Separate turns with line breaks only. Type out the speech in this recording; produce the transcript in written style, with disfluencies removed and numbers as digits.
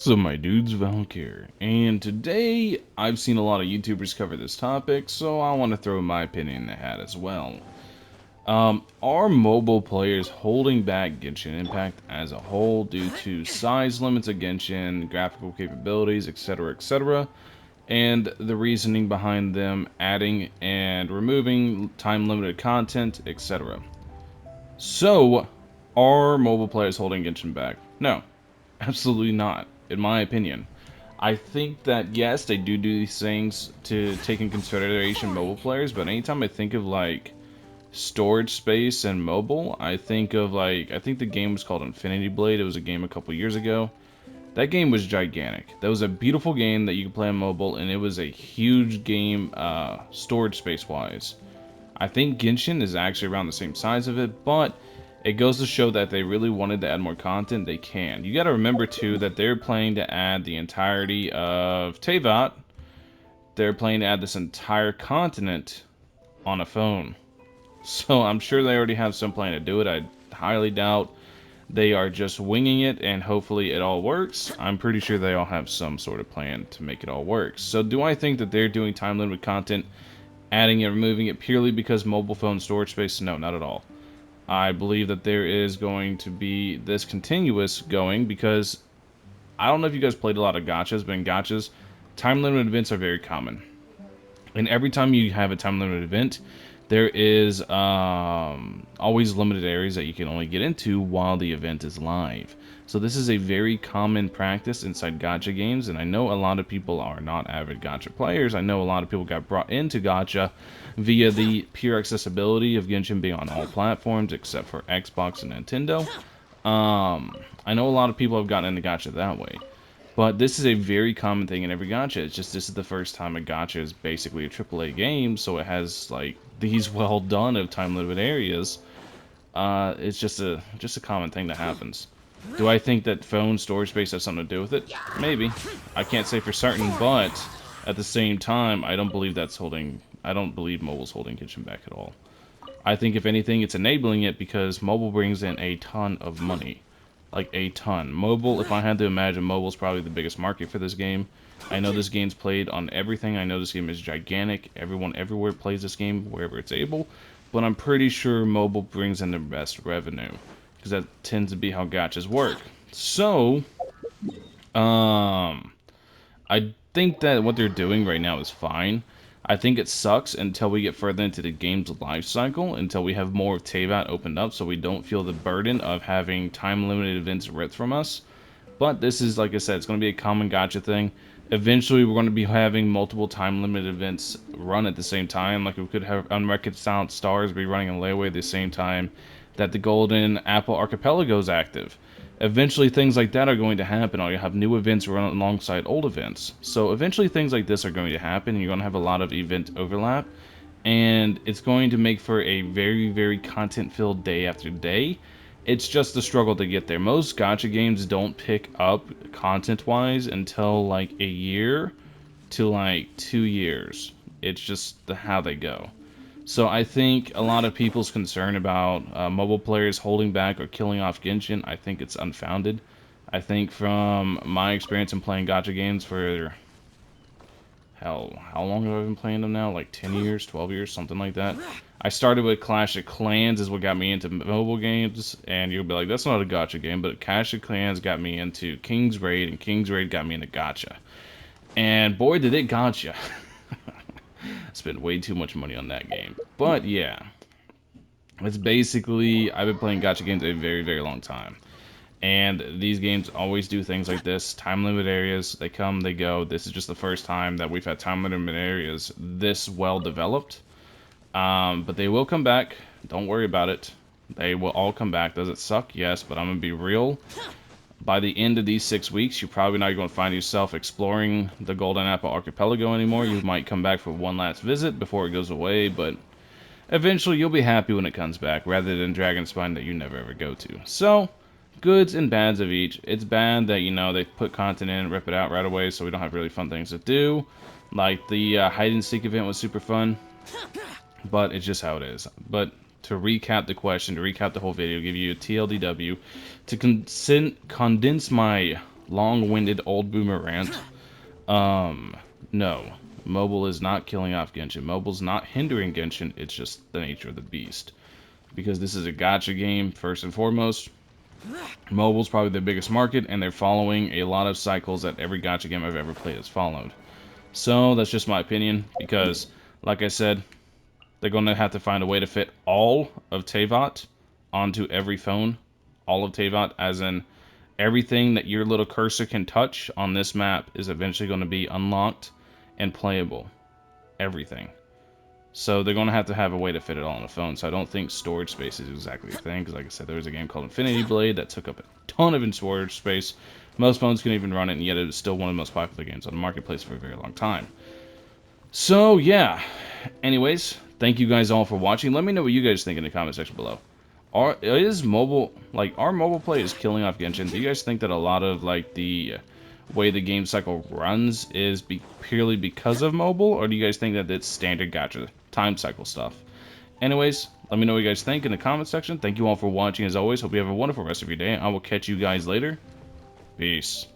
So my dude's Valk here, and today I've seen a lot of YouTubers cover this topic, so I want to throw my opinion in the hat as well. Are mobile players holding back Genshin Impact as a whole due to size limits of Genshin, graphical capabilities, etc., etc., and the reasoning behind them adding and removing time-limited content, etc.? So, are mobile players holding Genshin back? No, absolutely not, in my opinion. I think that yes, they do these things to take in consideration mobile players, but anytime I think of like storage space and mobile, I think of like I think the game was called Infinity Blade. It was a game a couple years ago. That game was gigantic. That was a beautiful game that you could play on mobile, and it was a huge game storage space wise. I think Genshin is actually around the same size of it, but it goes to show that they really wanted to add more content, they can. You gotta remember too that they're planning to add the entirety of Teyvat. They're planning to add this entire continent on a phone. So I'm sure they already have some plan to do it. I highly doubt they are just winging it and hopefully it all works. I'm pretty sure they all have some sort of plan to make it all work. So do I think that they're doing time limited content, adding and removing it purely because mobile phone storage space? No, not at all. I believe that there is going to be this continuous going because I don't know if you guys played a lot of gachas, but in gachas, time limited events are very common. And every time you have a time limited event, there is always limited areas that you can only get into while the event is live. So this is a very common practice inside gacha games, and I know a lot of people are not avid gacha players. I know a lot of people got brought into gacha via the pure accessibility of Genshin being on all platforms except for Xbox and Nintendo. I know a lot of people have gotten into gacha that way. But this is a very common thing in every gacha. It's just this is the first time a gacha is basically a AAA game, so it has like these well done of time limited areas. It's just a common thing that happens. Do I think that phone storage space has something to do with it? Maybe. I can't say for certain, but at the same time, I don't believe that's holding. I don't believe mobile's holding Genshin back at all. I think if anything, it's enabling it because mobile brings in a ton of money. Like a ton. Mobile, if I had to imagine, mobile's probably the biggest market for this game. I know this game's played on everything. I know this game is gigantic. Everyone everywhere plays this game wherever it's able. But I'm pretty sure mobile brings in the best revenue. Because that tends to be how gachas work. So, um, I think that what they're doing right now is fine. I think it sucks until we get further into the game's life cycle, until we have more of Teyvat opened up so we don't feel the burden of having time-limited events ripped from us. But this is, like I said, it's going to be a common gacha thing. Eventually, we're going to be having multiple time-limited events run at the same time. Like we could have Unreconciled Stars be running in Layaway at the same time that the Golden Apple Archipelago is active. Eventually things like that are going to happen, or you have new events run alongside old events. So eventually things like this are going to happen, and you're going to have a lot of event overlap, and it's going to make for a very, very content-filled day after day. It's just the struggle to get there. Most gacha games don't pick up content-wise until like a year to like 2 years. It's just how they go. So I think a lot of people's concern about mobile players holding back or killing off Genshin, I think it's unfounded. I think from my experience in playing gacha games for hell, how long have I been playing them now? Like 10 years, 12 years, something like that. I started with Clash of Clans is what got me into mobile games, and you'll be like, that's not a gacha game, but Clash of Clans got me into King's Raid, and King's Raid got me into gacha. And boy, did it gotcha. Spent way too much money on that game. But yeah, it's basically, I've been playing gacha games a very, very long time. And these games always do things like this. Time limit areas, they come, they go. This is just the first time that we've had time limit areas this well developed. But they will come back. Don't worry about it. They will all come back. Does it suck? Yes, but I'm going to be real. By the end of these 6 weeks, you're probably not going to find yourself exploring the Golden Apple Archipelago anymore. You might come back for one last visit before it goes away, but eventually you'll be happy when it comes back, rather than Dragon Spine that you never ever go to. So, goods and bads of each. It's bad that, you know, they put content in and rip it out right away so we don't have really fun things to do. Like the hide and seek event was super fun, but it's just how it is. But to recap the question, to recap the whole video, give you a TLDW, to condense my long-winded old boomer rant. No. Mobile is not killing off Genshin. Mobile's not hindering Genshin. It's just the nature of the beast. Because this is a gacha game, first and foremost. Mobile's probably the biggest market, and they're following a lot of cycles that every gacha game I've ever played has followed. So, that's just my opinion, because, like I said, they're going to have to find a way to fit all of Teyvat onto every phone. All of Teyvat, as in everything that your little cursor can touch on this map is eventually going to be unlocked and playable. Everything. So they're going to have a way to fit it all on the phone. So I don't think storage space is exactly a thing. Because like I said, there was a game called Infinity Blade that took up a ton of storage space. Most phones couldn't even run it, and yet it was still one of the most popular games on the marketplace for a very long time. So yeah. Anyways, thank you guys all for watching. Let me know what you guys think in the comment section below. Are mobile play is killing off Genshin? Do you guys think that a lot of like the way the game cycle runs is purely because of mobile, or do you guys think that it's standard gacha time cycle stuff? Anyways, let me know what you guys think in the comment section. Thank you all for watching as always. Hope you have a wonderful rest of your day. I will catch you guys later. Peace.